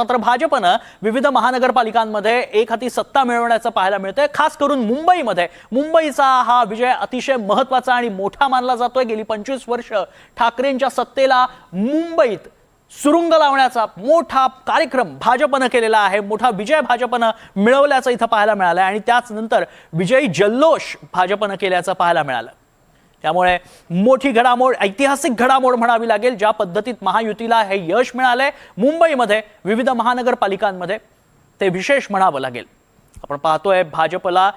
मात्र भाजपनं विविध महानगरपालिकांमध्ये एक हाती सत्ता मिळवण्याचं पाहायला मिळतंय। खास करून मुंबईचा हा विजय अतिशय महत्त्वाचा आणि मोठा मानला जातोय। गेली 25 वर्ष ठाकरेंच्या सत्तेला मुंबईत सुरुंग लावण्याचा मोठा कार्यक्रम भाजपनं केलेला आहे। मोठा विजय भाजपनं मिळवल्याचं इथं पाहायला मिळालं आणि त्याच नंतर विजयी जल्लोष भाजपनं केल्याचं पाहायला मिळालं। त्यामुळे मोठी घडामोड, ऐतिहासिक घडामोड म्हणावी लागेल। ज्या पद्धतीत महायुतीला हे यश मिळालंय मुंबईमध्ये विविध महानगरपालिकांमध्ये ते विशेष म्हणावं लागेल। आपण पाहतोय भाजपला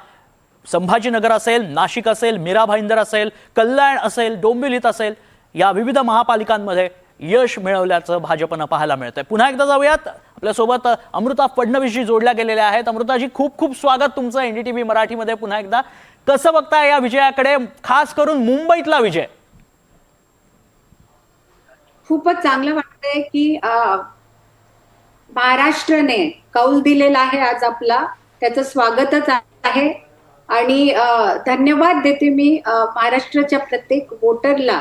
संभाजीनगर असेल, नाशिक असेल, मीरा भाईंदर असेल, कल्याण असेल, डोंबिवलीत असेल, या विविध महापालिकांमध्ये यश मिळवल्याचं भाजपनं पाहायला मिळतंय। पुन्हा एकदा जाऊयात, आपल्यासोबत अमृता फडणवीसजी जोडल्या गेलेल्या आहेत। अमृताजी, खूप खूप स्वागत तुमचं एनडीटीव्ही मराठीमध्ये पुन्हा एकदा। कसं बघताय या विजयाकडे, खास करून मुंबईतला विजय? खूपच चांगलं वाटतंय की महाराष्ट्राने कौल दिलेला आहे आज आपला, त्याचं स्वागतच आहे। आणि धन्यवाद देते मी महाराष्ट्राच्या प्रत्येक वोटरला,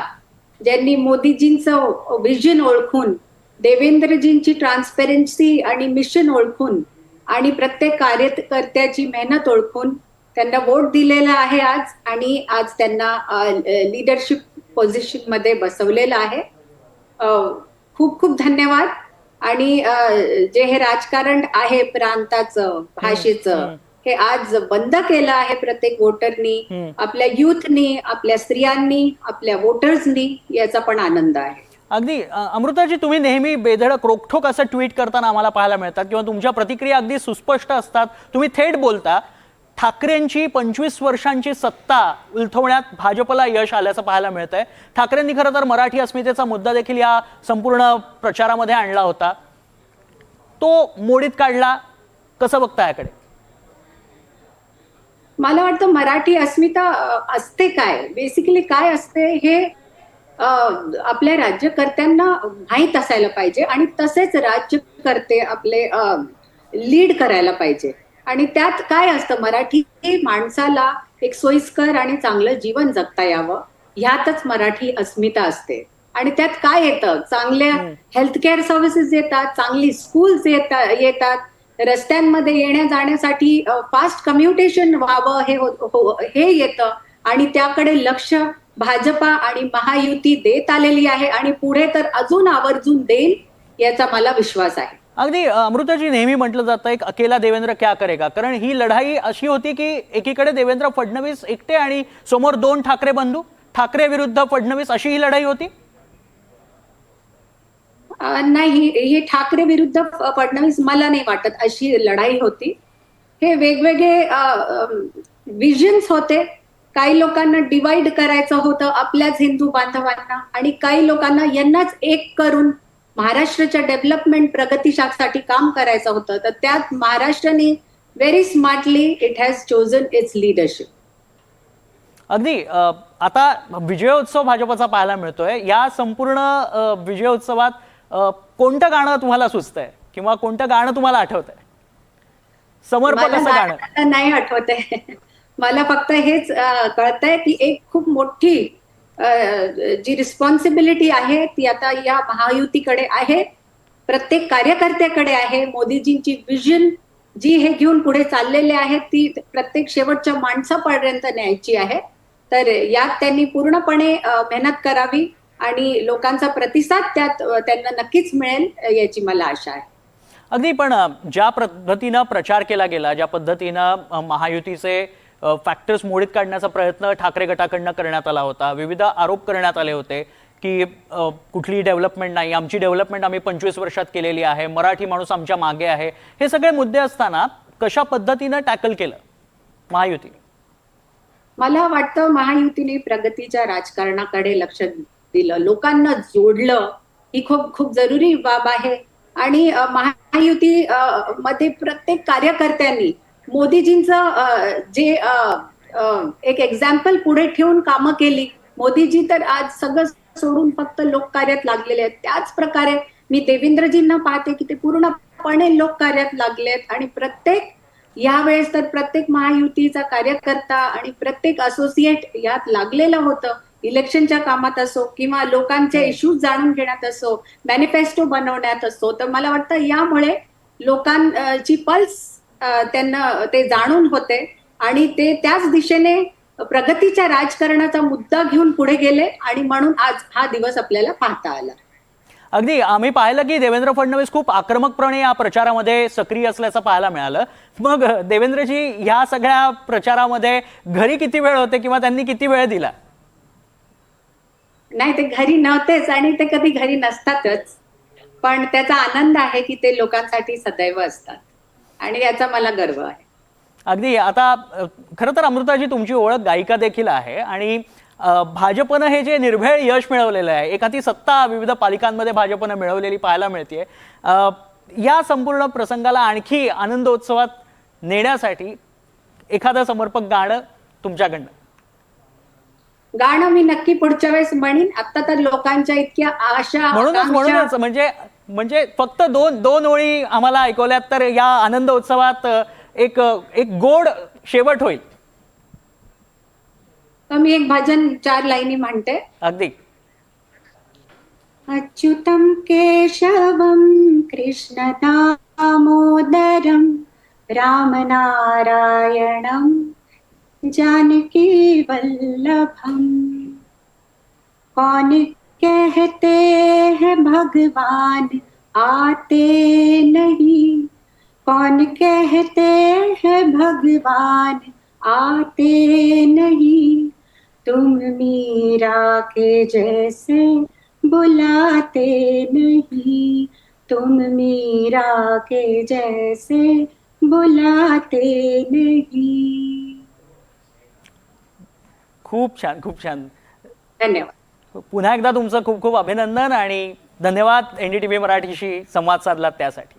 ज्यांनी मोदीजींचं विजन ओळखून, देवेंद्रजींची ट्रान्सपेरन्सी आणि मिशन ओळखून आणि प्रत्येक कार्यकर्त्याची मेहनत ओळखून त्यांना वोट दिलेला आहे आज, आणि आज त्यांना लीडरशिप पोझिशन मध्ये बसवलेलं आहे। खूप खूप धन्यवाद। आणि जे हे राजकारण आहे प्रांताचं, भाषेचं, हे आज बंद केलं आहे प्रत्येक वोटरनी, आपल्या युथनी, आपल्या स्त्रियांनी, आपल्या वोटर्सनी, याचा पण आनंद आहे। अगदी अमृताजी, तुम्ही नेहमी बेधडक रोखठोक असं ट्विट करताना आम्हाला पाहायला मिळतात किंवा तुमच्या प्रतिक्रिया अगदी सुस्पष्ट असतात, तुम्ही थेट बोलता। ठाकरेंची 25 वर्षांची सत्ता उलथवण्यात भाजपला यश आल्याचं पाहायला मिळतंय। ठाकरेंनी खरं तर मराठी अस्मितेचा मुद्दा देखील या संपूर्ण प्रचारामध्ये आणला होता, तो मोडीत काढला। कसं बघता याकडे? मला वाटतं मराठी अस्मिता असते काय, बेसिकली काय असते हे आपल्या राज्यकर्त्यांना माहीत असायला पाहिजे, आणि तसेच राज्यकर्ते आपले लीड करायला पाहिजे। आणि त्यात काय असतं, मराठी माणसाला एक सोयीस्कर आणि चांगलं जीवन जगता यावं, ह्यातच मराठी अस्मिता असते। आणि त्यात काय येतं, चांगल्या हेल्थकेअर सर्व्हिसेस येतात, चांगली स्कूल्स येतात, रस्त्यांमध्ये येण्या जाण्यासाठी फास्ट कम्युटेशन व्हावं हे येतं, आणि त्याकडे लक्ष भाजपा आणि महायुती देत आलेली आहे, आणि पुढे तर अजून आवर्जून देईल याचा मला विश्वास आहे। अगदी अमृताजी, नेहमी म्हटलं जातं एक अकेला देवेंद्र क्या करेगा, कारण ही लढाई अशी होती की एकीकडे देवेंद्र फडणवीस एकटे आणि समोर दोन ठाकरे बंधू, ठाकरे विरुद्ध फडणवीस, अशी ही लढाई होती। नाही, हे ठाकरे विरुद्ध फडणवीस मला नाही वाटत अशी लढाई होती। हे वेगवेगळे विजन्स होते। काही लोकांना डिवाइड करायचं होतं आपल्याच हिंदू बांधवांना, आणि काही लोकांना यांनाच एक करून महाराष्ट्राच्या डेव्हलपमेंट, प्रगतीसाठी काम करायचं होतं। तर त्यात महाराष्ट्राने very smartly it has chosen it's leadership. अगदी आता विजयोत्सव भाजपचा पाहायला मिळतोय। या संपूर्ण विजयोत्सवात कोणतं गाणं तुम्हाला सुचतंय किंवा कोणतं गाणं तुम्हाला आठवतंय? समर्पक असं गाणं नाही आठवतंय मला, फक्त हेच कळतंय की एक खूप मोठी जी रिस्पॉन्सिबिलिटी आहे ती आता या महायुतीकडे आहे, प्रत्येक कार्यकर्त्याकडे आहे। मोदीजींची विजन जी हे घेऊन पुढे चाललेले आहेत ती प्रत्येक शेवटच्या माणसापर्यंत न्यायची आहे। तर यात त्यांनी पूर्णपणे मेहनत करावी, आणि लोकांचा प्रतिसाद त्यात त्यांना नक्कीच मिळेल याची मला आशा आहे। अगदी, पण ज्या पद्धतीनं प्रचार केला गेला, ज्या पद्धतीनं महायुतीचे फॅक्टर्स मोडीत काढण्याचा प्रयत्न ठाकरे गटाकडनं करण्यात आला होता, विविध आरोप करण्यात आले होते की कुठली डेव्हलपमेंट नाही, आमची डेव्हलपमेंट आम्ही 25 वर्षात केलेली आहे, मराठी माणूस आमच्या मागे आहे, हे सगळे मुद्दे असताना कशा पद्धतीनं टॅकल केलं महायुतीने? मला वाटतं महायुतीने प्रगतीच्या राजकारणाकडे लक्ष दिलं, लोकांना जोडलं, ही खूप खूप जरुरी बाब आहे। आणि महायुती मध्ये प्रत्येक कार्यकर्त्यांनी मोदीजींचं जे एक एक्झाम्पल पुढे ठेवून कामं केली। मोदीजी तर आज सगळं सोडून फक्त लोककार्यात लागलेले आहेत, त्याच प्रकारे मी देवेंद्रजींना पाहते की ते पूर्णपणे लोककार्यात लागलेत, आणि प्रत्येक यावेळेस तर प्रत्येक महायुतीचा कार्यकर्ता आणि प्रत्येक असोसिएट यात लागलेलं होतं। इलेक्शनच्या कामात असो किंवा लोकांचे इश्यूज जाणून घेण्यात असो, मॅनिफेस्टो बनवण्यात असो, तर मला वाटतं यामुळे लोकांची पल्स त्यांना ते जाणून होते आणि ते त्याच दिशेने प्रगतीच्या राजकारणाचा मुद्दा घेऊन पुढे गेले आणि म्हणून आज हा दिवस आपल्याला पाहता आला. अगदी आम्ही पाहिलं की देवेंद्र फडणवीस खूप आक्रमकपणे या प्रचारामध्ये सक्रिय असल्याचं पाहायला मिळालं. मग देवेंद्रजी ह्या सगळ्या प्रचारामध्ये घरी किती वेळ होते किंवा त्यांनी किती वेळ दिला? नाही, ते घरी नव्हतेच आणि ते कधी घरी नसतातच, पण त्याचा आनंद आहे की ते लोकांसाठी सदैव असतात आणि याचा मला गर्व आहे. अगदी आता खरं तर अमृताजी तुमची ओळख गायिका देखील आहे आणि भाजपनं हे जे निर्भेळ यश मिळवलेलं आहे, एखादी सत्ता विविध पालिकांमध्ये भाजपनं मिळवलेली पाहायला मिळते. या संपूर्ण प्रसंगाला आणखी आनंदोत्सवात नेण्यासाठी एखादं समर्पक गाणं तुमच्याकडनं. गाणं मी नक्की पुढच्या वेळेस म्हणीन. आता तर लोकांच्या इतक्या आशा म्हणूनच म्हणजे फक्त दोन ओळी आम्हाला ऐकवल्यात तर या आनंदोत्सवात एक गोड शेवट होईल. तर मी एक भजन 4 लाईनी म्हणते. अगदी. अच्युतं केशवं कृष्ण दामोदरं रामनारायणं जानकी वल्लभं. कौन कहते हैं भगवान आते नहीं, कौन कहते हैं भगवान आते नहीं, तुम मीरा के जैसे बुलाते नहीं, तुम मीरा के जैसे बुलाते नहीं. खूप छान, खूप छान. धन्यवाद. पुन्हा एकदा तुमचं खूप खूप अभिनंदन आणि धन्यवाद NDTV मराठीशी संवाद साधलात त्यासाठी.